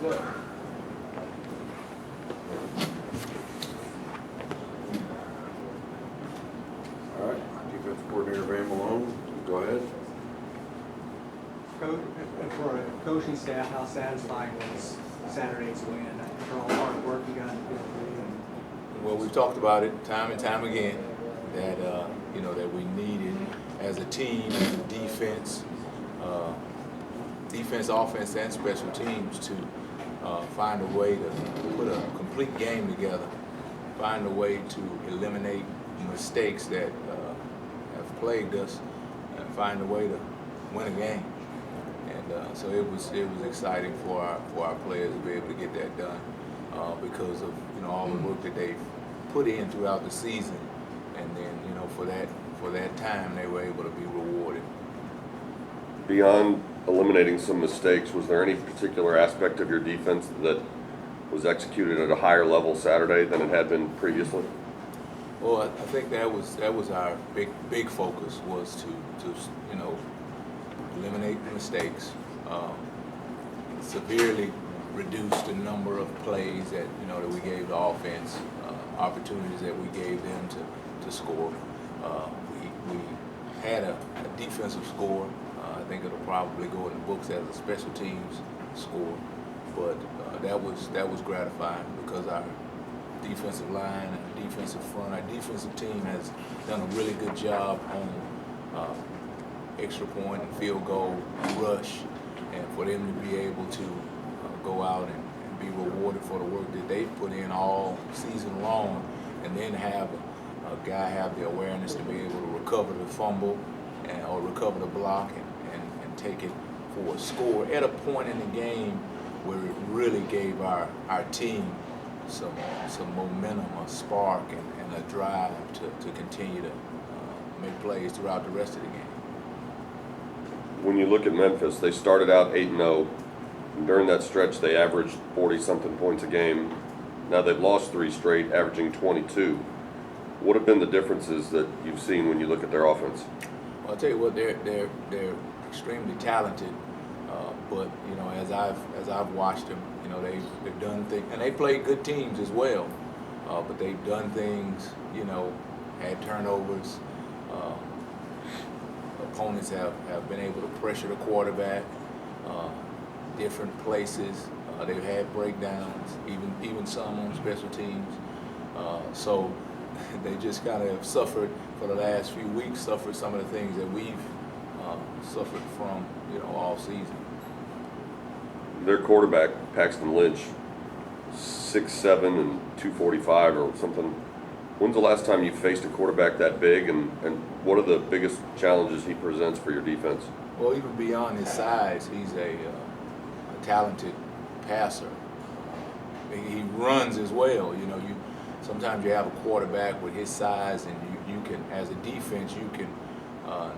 go. All right, defensive coordinator Malone, go ahead. For a coaching staff, how satisfying was Saturday's win? For all the hard work you guys did. Well, we've talked about it time and time again that that we needed as a team, as a defense, offense, and special teams to find a way to put a complete game together, find a way to eliminate mistakes that have plagued us, and find a way to win a game. And so it was exciting for our players to be able to get that done because of all the work that they've put in throughout the season, and then for that time they were able to be rewarded. Beyond eliminating some mistakes, was there any particular aspect of your defense that was executed at a higher level Saturday than it had been previously? Well, I think that was our big focus, was to eliminate the mistakes, severely reduce the number of plays that we gave the offense, opportunities that we gave them to score. We had a defensive score. I think it'll probably go in the books as a special teams score, but that was gratifying because our defensive line and defensive front, our defensive team has done a really good job on extra point and field goal rush, and for them to be able to go out and be rewarded for the work that they've put in all season long, and then have a guy have the awareness to be able to recover the fumble or recover the block and take it for a score at a point in the game where it really gave our team some momentum, a spark, and a drive to continue to make plays throughout the rest of the game. When you look at Memphis, they started out 8-0. And during that stretch, they averaged 40-something points a game. Now they've lost 3 straight, averaging 22. What have been the differences that you've seen when you look at their offense? Well, I'll tell you what, they're extremely talented, but as I've watched them, they've done things, and they played good teams as well, but they've done things, had turnovers. Opponents have been able to pressure the quarterback, different places. They've had breakdowns, even some on special teams. So they just kind of have suffered for the last few weeks, suffered some of the things that we've suffered from, all season. Their quarterback, Paxton Lynch, 6'7" and 245 or something. When's the last time you faced a quarterback that big, and what are the biggest challenges he presents for your defense? Well, even beyond his size, he's a talented passer. He runs as well. Sometimes you have a quarterback with his size, and you can, as a defense, you can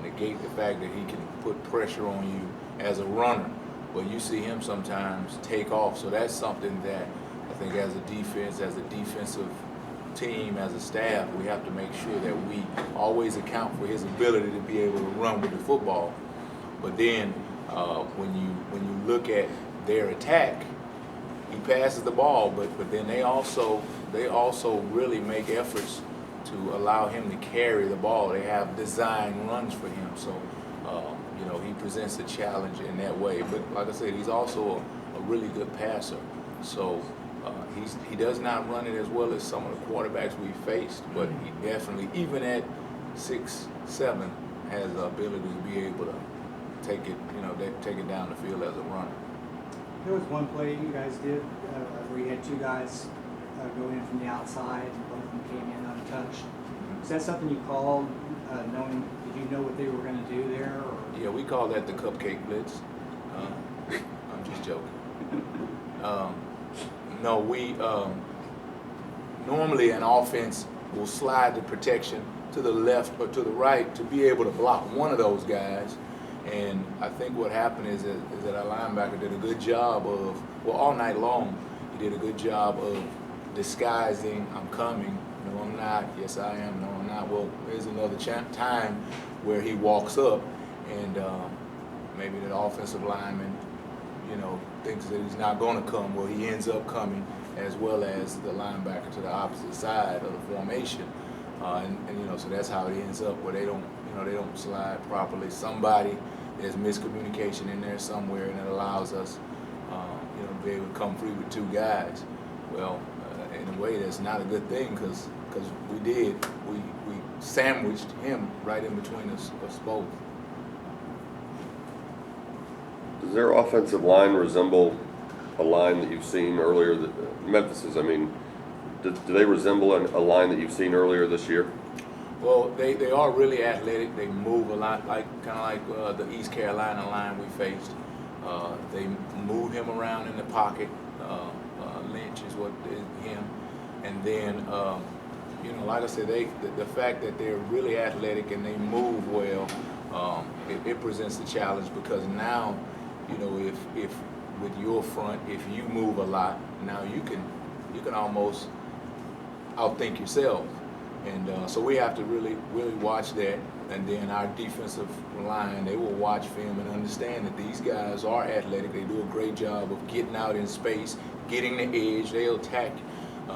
negate the fact that he can put pressure on you as a runner. But you see him sometimes take off. So that's something that I think as a defense, as a defensive team, as a staff, we have to make sure that we always account for his ability to be able to run with the football. But then when you look at their attack, he passes the ball, but then they also really make efforts to allow him to carry the ball. They have design runs for him, so he presents a challenge in that way. But like I said, he's also a really good passer. So he does not run it as well as some of the quarterbacks we've faced, but he definitely, even at 6'7", has the ability to be able to take it down the field as a runner. There was one play you guys did where you had 2 guys go in from the outside, and both of them came in untouched. Is that something you called, did you know what they were going to do there? Or? Yeah, we call that the cupcake blitz. I'm just joking. No, we normally an offense will slide the protection to the left or to the right to be able to block one of those guys. And I think what happened is that our linebacker did a good job of, all night long, he did a good job of disguising, I'm coming, no I'm not, yes I am, no I'm not. Well, there's another time where he walks up, and maybe the offensive lineman thinks that he's not going to come, well, he ends up coming, as well as the linebacker to the opposite side of the formation. So that's how it ends up, where they don't slide properly. There's miscommunication in there somewhere, and it allows us, to be able to come free with two guys. Well, in a way, that's not a good thing, because we sandwiched him right in between us both. Does their offensive line resemble a line that you've seen earlier, Memphis's? I mean, do they resemble a line that you've seen earlier this year? Well, they are really athletic. They move a lot, kind of like the East Carolina line we faced. They move him around in the pocket. Lynch is what is him. And then, like I said, the fact that they're really athletic and they move well, it presents a challenge, because now, if with your front, if you move a lot, now you can almost outthink yourself. And so we have to really watch that. And then our defensive line, they will watch film and understand that these guys are athletic. They do a great job of getting out in space, getting the edge. They'll attack.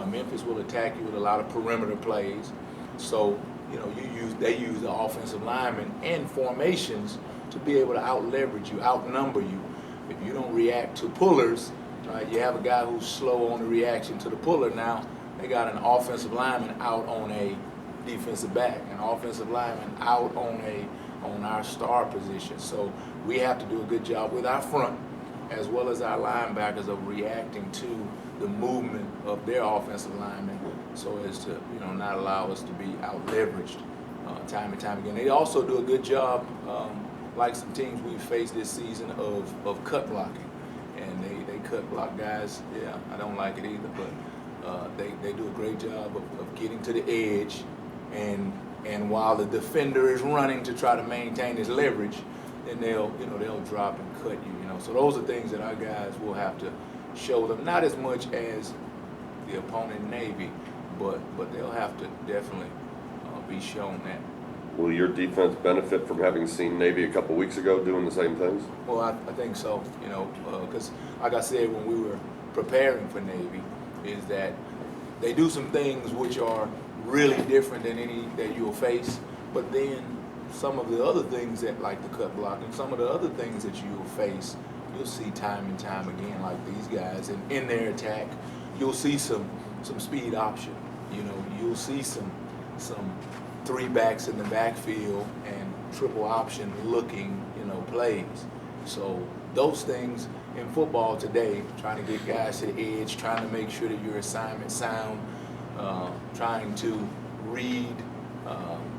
Memphis will attack you with a lot of perimeter plays. So, they use the offensive linemen and formations to be able to out-leverage you, outnumber you. If you don't react to pullers, right, you have a guy who's slow on the reaction to the puller. Now, they got an offensive lineman out on a defensive back, an offensive lineman out on our star position. So we have to do a good job with our front, as well as our linebackers, of reacting to the movement of their offensive linemen, so as to not allow us to be out-leveraged time and time again. They also do a good job, like some teams we've faced this season, of cut blocking. And they cut block guys. Yeah, I don't like it either, but they do a great job of getting to the edge, and while the defender is running to try to maintain his leverage, then they'll drop and cut you. So those are things that our guys will have to show them, not as much as the opponent Navy, but they'll have to definitely be shown that. Will your defense benefit from having seen Navy a couple weeks ago doing the same things? Well, I think so, because like I said, when we were preparing for Navy, is that they do some things which are really different than any that you'll face, but then some of the other things that, like the cut block, and some of the other things that you'll face, you'll see time and time again, like these guys, and in their attack, you'll see some speed option. You'll see some three backs in the backfield and triple option looking, plays. So those things in football today, trying to get guys to the edge, trying to make sure that your assignment sound, trying to read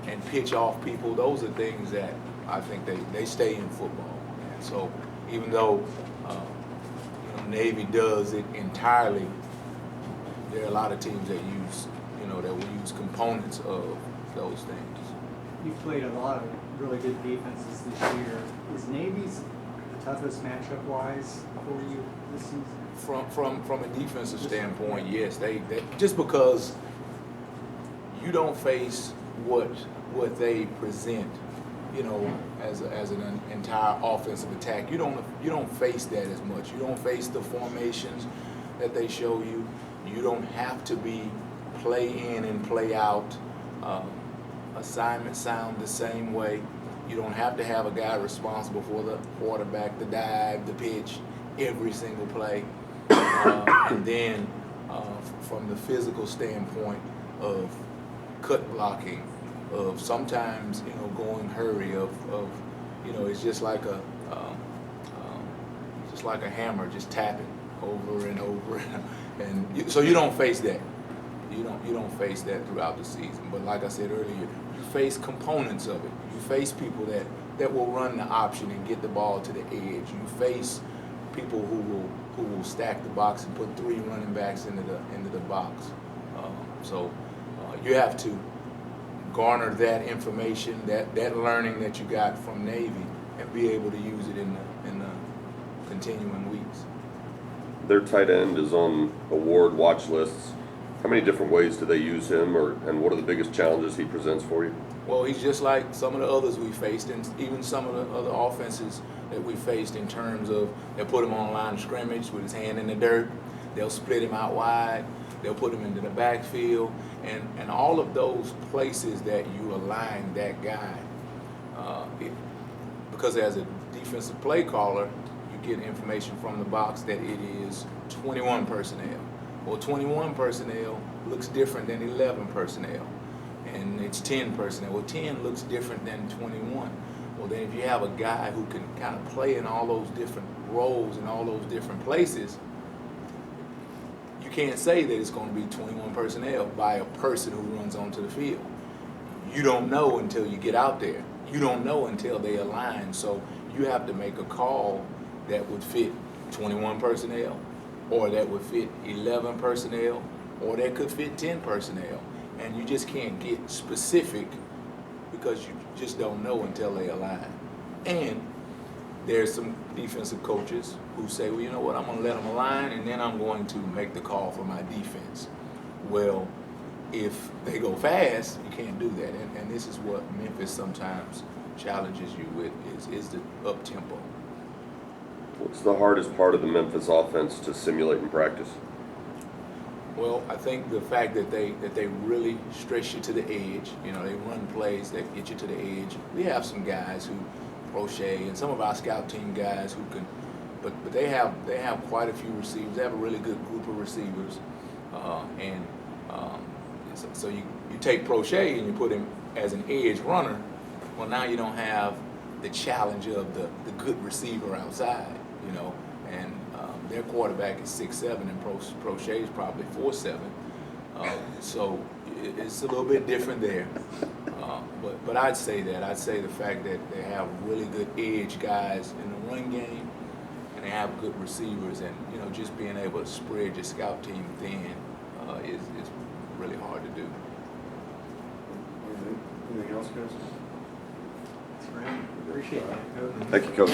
and pitch off people, those are things that I think they stay in football. And so even though Navy does it entirely, there are a lot of teams that use, that will use components of those things. You've played a lot of really good defenses this year. Is Navy's the toughest matchup-wise for you this season? From a defensive standpoint, yes. They just because you don't face what they present, as an entire offensive attack. You don't face that as much. You don't face the formations that they show you. You don't have to be play in and play out. Assignments sound the same way. You don't have to have a guy responsible for the quarterback, the dive, the pitch, every single play. And then from the physical standpoint of cut blocking, of sometimes going hurry, of it's just like a hammer just tapping over and over, and so you don't face that. You don't face that throughout the season. But like I said earlier, you face components of it. You face people that will run the option and get the ball to the edge. You face people who will stack the box and put three running backs into the box. So you have to garner that information, that learning that you got from Navy, and be able to use it in the continuing weeks. Their tight end is on award watch lists. How many different ways do they use him, and what are the biggest challenges he presents for you? Well, he's just like some of the others we faced, and even some of the other offenses that we faced in terms of they'll put him on line of scrimmage with his hand in the dirt, they'll split him out wide, they'll put him into the backfield, and all of those places that you align that guy. Because as a defensive play caller, you get information from the box that it is 21 personnel. Well, 21 personnel looks different than 11 personnel. And it's 10 personnel. Well, 10 looks different than 21. Well, then if you have a guy who can kind of play in all those different roles in all those different places, you can't say that it's going to be 21 personnel by a person who runs onto the field. You don't know until you get out there. You don't know until they align. So you have to make a call that would fit 21 personnel, or that would fit 11 personnel, or that could fit 10 personnel. And you just can't get specific because you just don't know until they align. And there's some defensive coaches who say, well, you know what, I'm going to let them align, and then I'm going to make the call for my defense. Well, if they go fast, you can't do that. And this is what Memphis sometimes challenges you with, is the up-tempo. What's the hardest part of the Memphis offense to simulate in practice? Well, I think the fact that they really stretch you to the edge. You know, they run plays that get you to the edge. We have some guys who crochet, and some of our scout team guys who can, but they have quite a few receivers. They have a really good group of receivers, so you take Crochet and you put him as an edge runner. Well, now you don't have the challenge of the good receiver outside, you know, and their quarterback is 6'7", and Crochet is probably 4'7", so it's a little bit different there. But I'd say the fact that they have really good edge guys in the run game, and they have good receivers, and you know, just being able to spread your scout team thin is really hard to do. Anything else, guys? That's great. Appreciate that, Coach. Thank you, Coach.